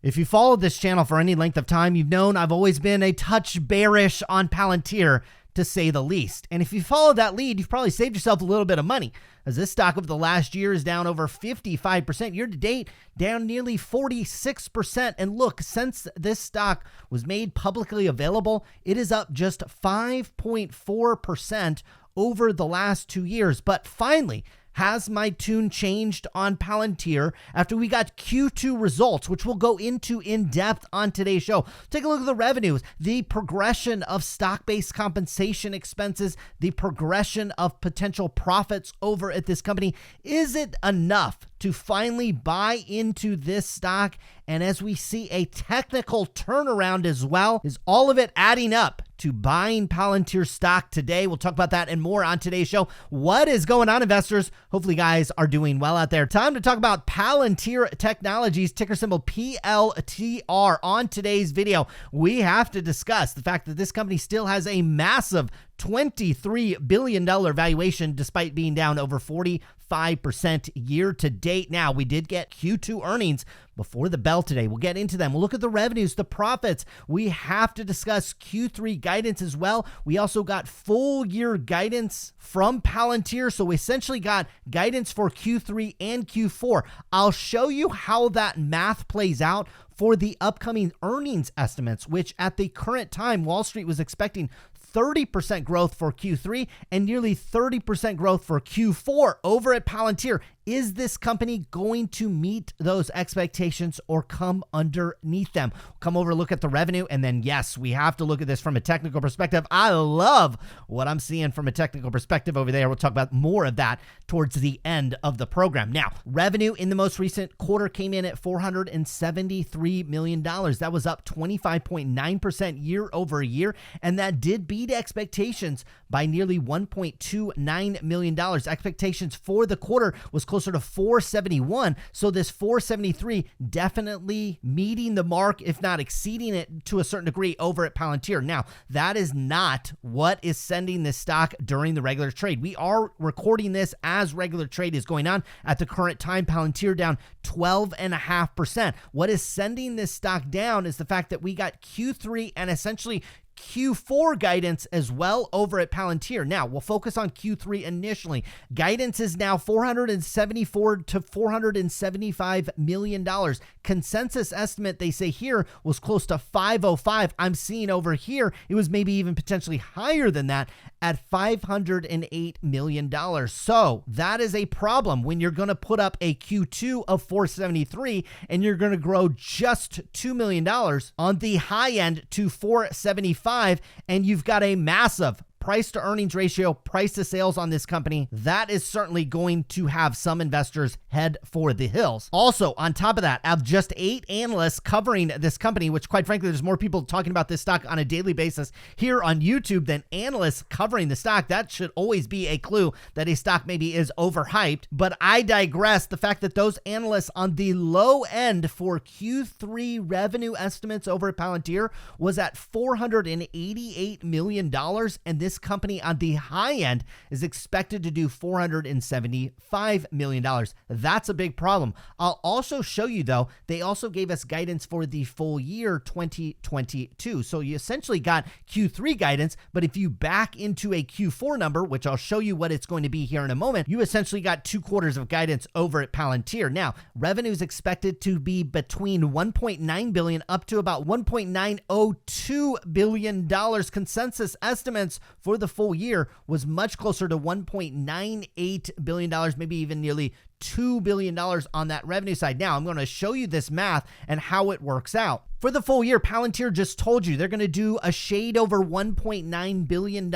If you followed this channel for any length of time, you've known I've always been a touch bearish on Palantir, to say the least. And if you follow that lead, you've probably saved yourself a little bit of money, as this stock over the last year is down over 55%. Year to date, down nearly 46%. And look, since this stock was made publicly available, it is up just 5.4% over the last 2 years. But finally, has my tune changed on Palantir after we got Q2 results, which we'll go into in depth on today's show? Take a look at the revenues, the progression of stock-based compensation expenses, the progression of potential profits over at this company. Is it enough to finally buy into this stock? And as we see a technical turnaround as well, is all of it adding up to buying Palantir stock today? We'll talk about that and more on today's show. What is going on, investors? Hopefully you guys are doing well out there. Time to talk about Palantir Technologies, ticker symbol PLTR. On today's video, we have to discuss the fact that this company still has a massive $23 billion valuation despite being down over 45% year to date. Now, we did get Q2 earnings before the bell today. We'll get into them. We'll look at the revenues, the profits. We have to discuss Q3 guidance as well. We also got full year guidance from Palantir. So we essentially got guidance for Q3 and Q4. I'll show you how that math plays out for the upcoming earnings estimates, which at the current time, Wall Street was expecting 30% growth for Q3 and nearly 30% growth for Q4 over at Palantir. Is this company going to meet those expectations or come underneath them? Come over, look at the revenue, and then yes, we have to look at this from a technical perspective. I love what I'm seeing from a technical perspective over there. We'll talk about more of that towards the end of the program. Now, revenue in the most recent quarter came in at $473 million. That was up 25.9% year over year, and that did beat expectations by nearly $1.29 million. Expectations for the quarter was closer to 471. So this 473 definitely meeting the mark, if not exceeding it to a certain degree over at Palantir. Now, that is not what is sending this stock during the regular trade. We are recording this as regular trade is going on. At the current time, Palantir down 12.5%. What is sending this stock down is the fact that we got Q3 and essentially Q4 guidance as well over at Palantir. Now, we'll focus on Q3 initially. Guidance is now $474 to $475 million. Consensus estimate, they say here, was close to 505. I'm seeing over here, it was maybe even potentially higher than that at $508 million. So that is a problem when you're going to put up a Q2 of 473 and you're going to grow just $2 million on the high end to 475. And you've got a massive price to earnings ratio, price to sales on this company. That is certainly going to have some investors head for the hills. Also, on top of that, I have just 8 analysts covering this company, which quite frankly, there's more people talking about this stock on a daily basis here on YouTube than analysts covering the stock. That should always be a clue that a stock maybe is overhyped, but I digress. The fact that those analysts on the low end for Q3 revenue estimates over at Palantir was at $488 million, and this company on the high end is expected to do $475 million. That's a big problem. I'll also show you, though, they also gave us guidance for the full year 2022. So you essentially got Q3 guidance, but if you back into a Q4 number, which I'll show you what it's going to be here in a moment, you essentially got 2 quarters of guidance over at Palantir. Now, revenue is expected to be between $1.9 billion up to about $1.902 billion. Consensus estimates for the full year was much closer to $1.98 billion, maybe even nearly $2 billion on that revenue side. Now, I'm going to show you this math and how it works out. For the full year, Palantir just told you they're going to do a shade over $1.9 billion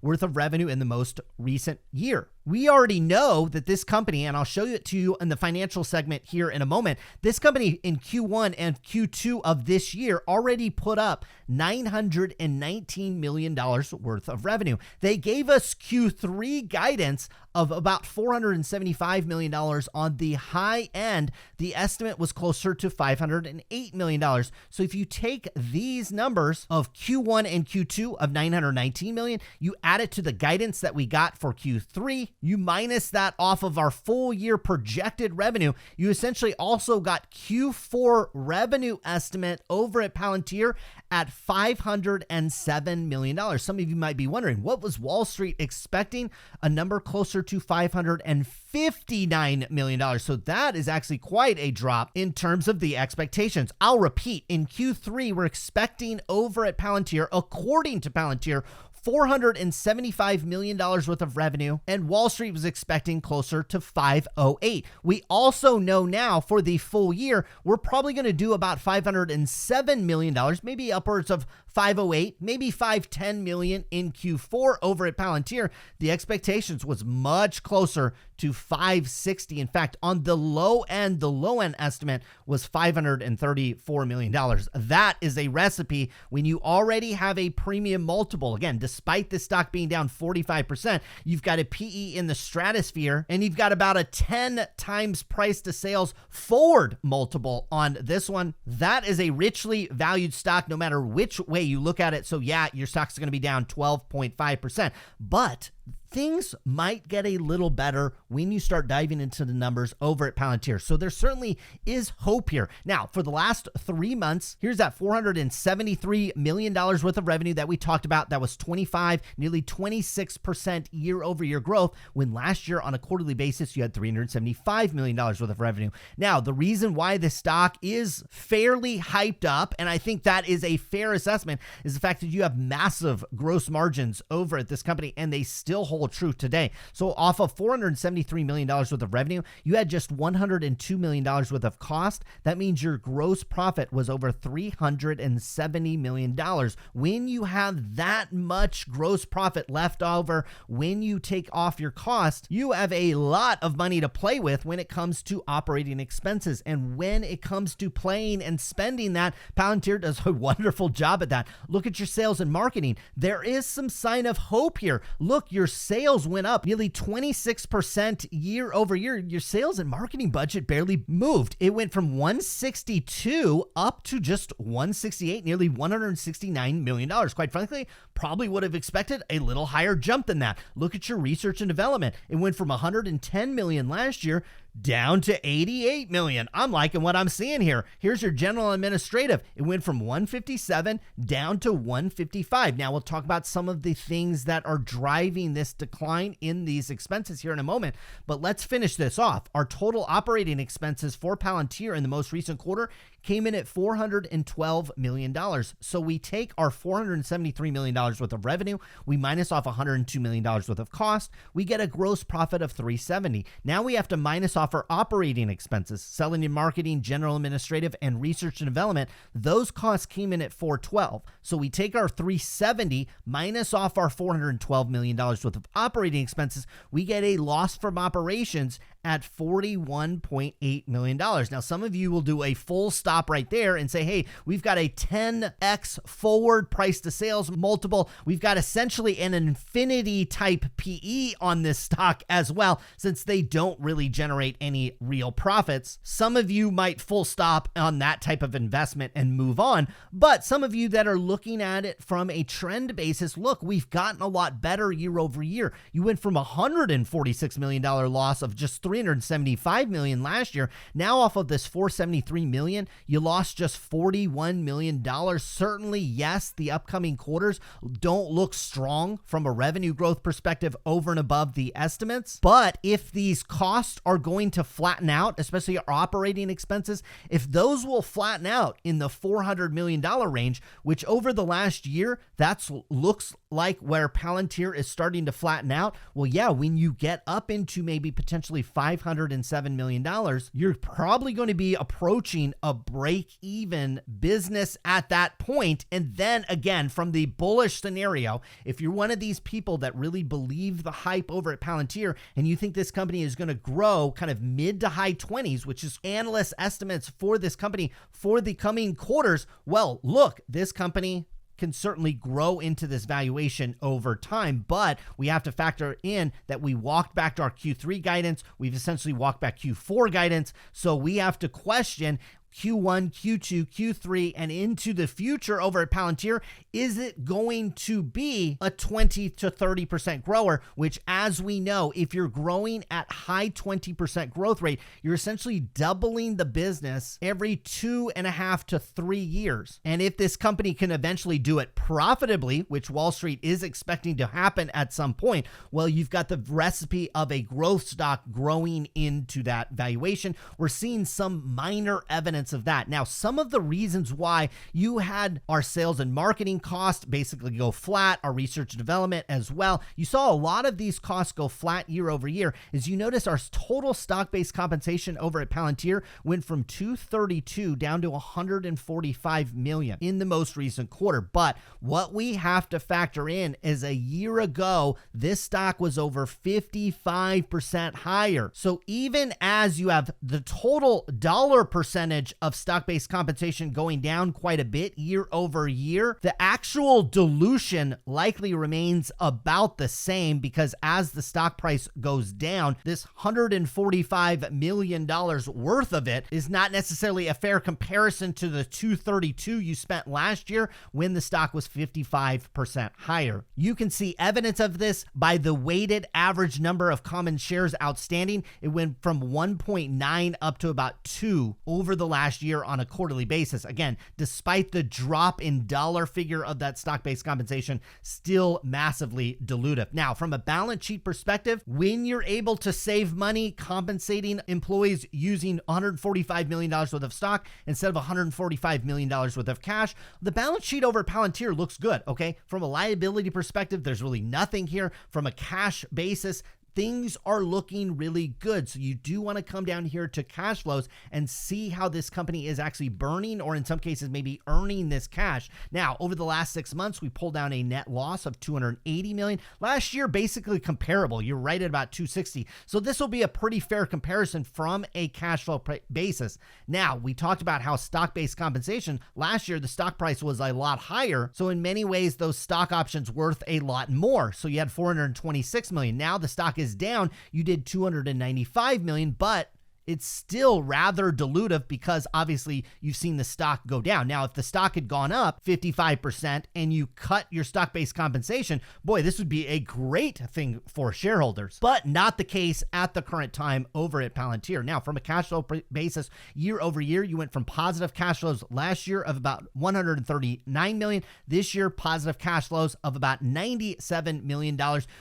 worth of revenue in the most recent year. We already know that this company, and I'll show it to you in the financial segment here in a moment, this company in Q1 and Q2 of this year already put up $919 million worth of revenue. They gave us Q3 guidance of about $475 million. On the high end, the estimate was closer to $508 million. So if you take these numbers of Q1 and Q2 of $919 million, you add it to the guidance that we got for Q3, you minus that off of our full year projected revenue, you essentially also got Q4 revenue estimate over at Palantir at $507 million. Some of you might be wondering, what was Wall Street expecting? A number closer to $559 million. So that is actually quite a drop in terms of the expectations. I'll repeat, in Q3, we're expecting over at Palantir, according to Palantir, $475 million worth of revenue, and Wall Street was expecting closer to 508. We also know now for the full year, we're probably going to do about $507 million, maybe upwards of 508, maybe 510 million in Q4 over at Palantir. The expectations was much closer to 560. In fact, on the low end estimate was $534 million. That is a recipe when you already have a premium multiple. Again, despite the stock being down 45%, you've got a PE in the stratosphere, and you've got about a 10 times price to sales forward multiple on this one. That is a richly valued stock no matter which way you look at it. So yeah, your stock's going to be down 12.5%, but things might get a little better when you start diving into the numbers over at Palantir. So there certainly is hope here. Now, for the last 3 months, here's that $473 million worth of revenue that we talked about. That was nearly 26% year over year growth, when last year on a quarterly basis, you had $375 million worth of revenue. Now, the reason why this stock is fairly hyped up, and I think that is a fair assessment, is the fact that you have massive gross margins over at this company, and they still hold true today. So off of $473 million worth of revenue, you had just $102 million worth of cost. That means your gross profit was over $370 million. When you have that much gross profit left over, when you take off your cost, you have a lot of money to play with when it comes to operating expenses. And when it comes to playing and spending that, Palantir does a wonderful job at that. Look at your sales and marketing. There is some sign of hope here. Look, your sales went up nearly 26% year over year. Your sales and marketing budget barely moved. It went from 162 up to just 168, nearly $169 million. Quite frankly, probably would have expected a little higher jump than that. Look at your research and development. It went from 110 million last year down to 88 million. I'm liking what I'm seeing here. Here's your general administrative. It went from 157 down to 155. Now we'll talk about some of the things that are driving this decline in these expenses here in a moment, but let's finish this off. Our total operating expenses for Palantir in the most recent quarter came in at $412 million. So we take our $473 million worth of revenue, we minus off $102 million worth of cost, we get a gross profit of $370. Now we have to minus off our operating expenses, selling and marketing, general administrative, and research and development. Those costs came in at $412. So we take our $370 minus off our $412 million worth of operating expenses, we get a loss from operations at $41.8 million. Now, some of you will do a full stop right there and say, hey, we've got a 10x forward price to sales multiple. We've got essentially an infinity type PE on this stock as well, since they don't really generate any real profits. Some of you might full stop on that type of investment and move on, but some of you that are looking at it from a trend basis, look, we've gotten a lot better year over year. You went from $146 million loss of just $375 million last year. Now off of this $473 million, you lost just $41 million. Certainly, yes, the upcoming quarters don't look strong from a revenue growth perspective over and above the estimates. But if these costs are going to flatten out, especially our operating expenses, if those will flatten out in the $400 million range, which over the last year, that looks like where Palantir is starting to flatten out. Well, yeah, when you get up into maybe potentially $507 million, you're probably going to be approaching a break-even business at that point. And then again, from the bullish scenario, if you're one of these people that really believe the hype over at Palantir and you think this company is going to grow kind of mid to high 20s, which is analyst estimates for this company for the coming quarters, well, look, this company can certainly grow into this valuation over time, but we have to factor in that we walked back to our Q3 guidance. We've essentially walked back Q4 guidance. So we have to question Q1, Q2, Q3, and into the future over at Palantir, is it going to be a 20 to 30% grower, which, as we know, if you're growing at high 20% growth rate, you're essentially doubling the business every 2.5 to 3 years. And if this company can eventually do it profitably, which Wall Street is expecting to happen at some point, well, you've got the recipe of a growth stock growing into that valuation. We're seeing some minor evidence of that. Now, some of the reasons why you had our sales and marketing costs basically go flat, our research and development as well. You saw a lot of these costs go flat year over year. As you notice, our total stock-based compensation over at Palantir went from 232 down to 145 million in the most recent quarter. But what we have to factor in is a year ago, this stock was over 55% higher. So even as you have the total dollar percentage of stock-based compensation going down quite a bit year over year, the actual dilution likely remains about the same, because as the stock price goes down, this $145 million worth of it is not necessarily a fair comparison to the 232 you spent last year when the stock was 55% higher. You can see evidence of this by the weighted average number of common shares outstanding. It went from 1.9 up to about 2 over the last year on a quarterly basis. Again, despite the drop in dollar figure of that stock-based compensation, still massively dilutive. Now, from a balance sheet perspective, when you're able to save money compensating employees using $145 million worth of stock instead of $145 million worth of cash, the balance sheet over Palantir looks good, okay? From a liability perspective, there's really nothing here. From a cash basis, things are looking really good. So you do want to come down here to cash flows and see how this company is actually burning, or in some cases, maybe earning this cash. Now, over the last 6 months, we pulled down a net loss of 280 million. Last year, basically comparable. You're right at about 260. So this will be a pretty fair comparison from a cash flow basis. Now, we talked about how stock-based compensation, last year, the stock price was a lot higher. So in many ways, those stock options worth a lot more. So you had 426 million. Now the stock is down, you did 295 million, but it's still rather dilutive because obviously you've seen the stock go down. Now, if the stock had gone up 55% and you cut your stock-based compensation, boy, this would be a great thing for shareholders, but not the case at the current time over at Palantir. Now, from a cash flow basis, year over year, you went from positive cash flows last year of about 139 million. This year, positive cash flows of about $97 million.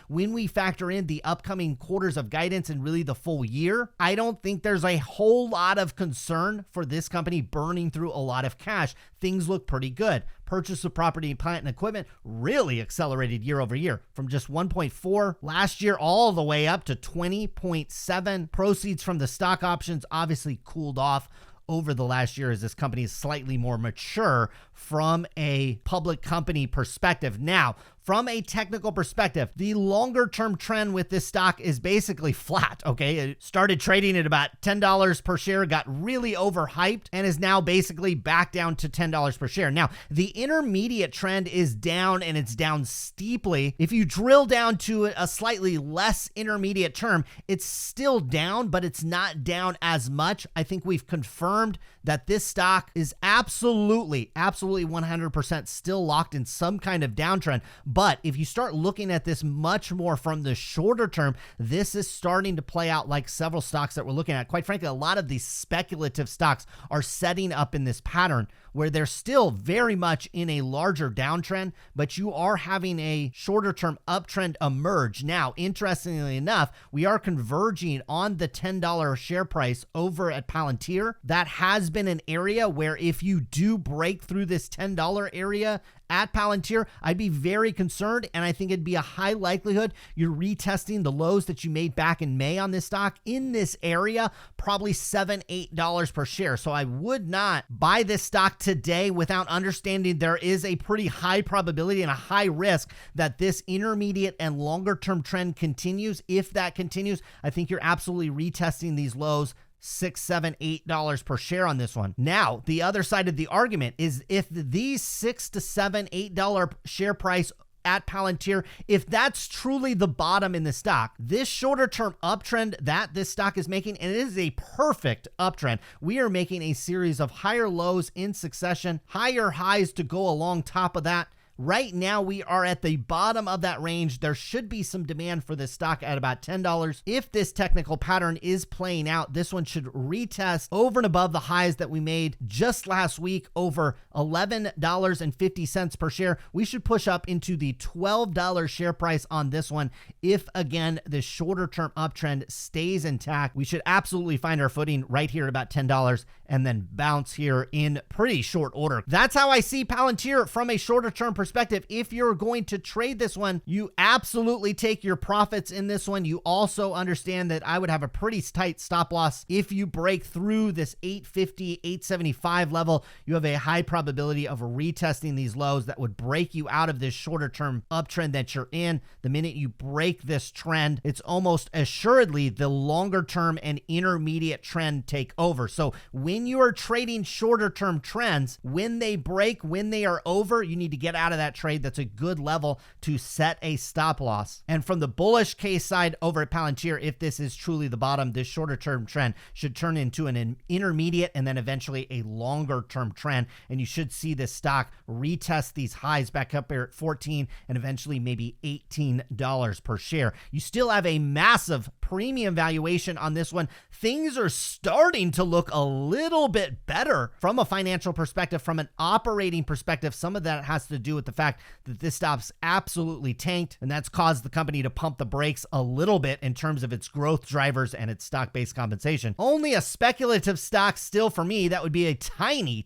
When we factor in the upcoming quarters of guidance and really the full year, I don't think there's a whole lot of concern for this company burning through a lot of cash. Things look pretty good. Purchase of property, plant, and equipment really accelerated year over year from just 1.4 last year all the way up to 20.7. Proceeds from the stock options obviously cooled off over the last year as this company is slightly more mature from a public company perspective. Now, from a technical perspective, the longer term trend with this stock is basically flat, okay? It started trading at about $10 per share, got really overhyped, and is now basically back down to $10 per share. Now, the intermediate trend is down, and it's down steeply. If you drill down to a slightly less intermediate term, it's still down, but it's not down as much. I think we've confirmed that this stock is absolutely 100% still locked in some kind of downtrend. But if you start looking at this much more from the shorter term, this is starting to play out like several stocks that we're looking at. Quite frankly, a lot of these speculative stocks are setting up in this pattern where they're still very much in a larger downtrend, but you are having a shorter term uptrend emerge. Now, interestingly enough, we are converging on the $10 share price over at Palantir. That has been an area where if you do break through this $10 area at Palantir, I'd be very concerned, and I think it'd be a high likelihood you're retesting the lows that you made back in May on this stock in this area, probably $7, $8 per share. So I would not buy this stock today without understanding there is a pretty high probability and a high risk that this intermediate and longer term trend continues. If that continues, I think you're absolutely retesting these lows $6, $7, $8 per share on this one. Now, the other side of the argument is if these $6 to $7, $8 share price at Palantir, if that's truly the bottom in the stock, this shorter term uptrend that this stock is making, and it is a perfect uptrend. We are making a series of higher lows in succession, higher highs to go along top of that. Right now, we are at the bottom of that range. There should be some demand for this stock at about $10. If this technical pattern is playing out, this one should retest over and above the highs that we made just last week, over $11.50 per share. We should push up into the $12 share price on this one. If, again, the shorter term uptrend stays intact, we should absolutely find our footing right here at about $10 and then bounce here in pretty short order. That's how I see Palantir from a shorter term perspective. If you're going to trade this one, you absolutely take your profits in this one. You also understand that I would have a pretty tight stop loss. If you break through this 850, 875 level, you have a high probability of retesting these lows that would break you out of this shorter term uptrend that you're in. The minute you break this trend, it's almost assuredly the longer term and intermediate trend take over. So when you are trading shorter term trends, when they break, when they are over, you need to get out of that trade. That's a good level to set a stop loss. And from the bullish case side over at Palantir, if this is truly the bottom, this shorter term trend should turn into an intermediate and then eventually a longer term trend. And you should see this stock retest these highs back up here at 14 and eventually maybe $18 per share. You still have a massive premium valuation on this one. Things are starting to look a little bit better from a financial perspective, from an operating perspective. Some of that has to do with the fact that this stock's absolutely tanked, and that's caused the company to pump the brakes a little bit in terms of its growth drivers and its stock-based compensation. Only a speculative stock still for me. That would be a tiny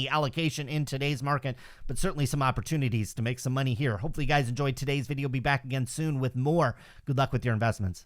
allocation in today's market, but certainly some opportunities to make some money here. Hopefully you guys enjoyed today's video. Be back again soon with more. Good luck with your investments.